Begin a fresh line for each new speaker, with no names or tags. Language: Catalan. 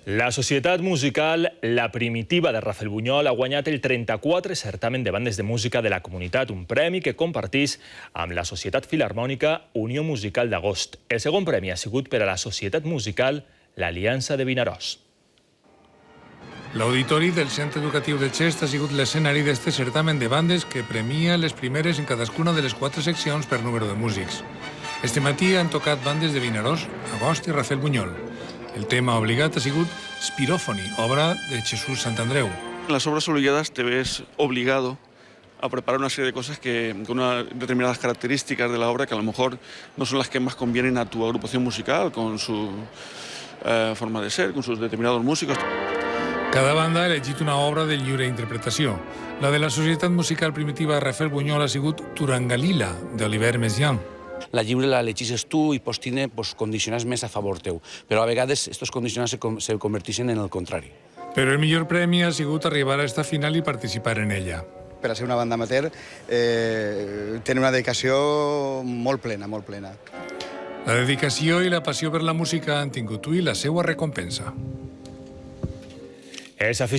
La Societat Musical La Primitiva de Rafelbunyol ha guanyat el 34è certamen de bandes de música de la comunitat, un premi que compartís amb la Societat Filharmònica Unió Musical d'Agost. El segon premi ha sigut per a la Societat Musical l'Aliança de Vinaròs.
L'auditori del Centre Educatiu de Xest ha sigut l'escenari d'este certamen de bandes que premia les primeres en cadascuna de les 4 seccions per número de músics. Este matí han tocat bandes de Vinaròs, Agost i Rafelbunyol. El tema obligat ha sigut Spirófoni, obra de Jesús Santandreu.
En las obras obligadas te ves obligado a preparar una serie de cosas con unas determinadas características de la obra que a lo mejor no son las que más convienen a tu agrupación musical, con su forma de ser, con sus determinados músicos.
Cada banda ha elegit una obra de lliure interpretació. La de la Societat Musical Primitiva de Rafelbunyol ha sigut Turangalila, d'Oliver Messiaen.
La lliure la elegixes tu i pots tenir condicionants més a favor teu, però a vegades aquests condicionants se converteixen en el contrari.
Però el millor premi ha sigut arribar a esta final i participar en ella.
Per a ser una banda amateur, té una dedicació molt plena, molt plena.
La dedicació i la passió per la música han tingut ui la seva recompensa.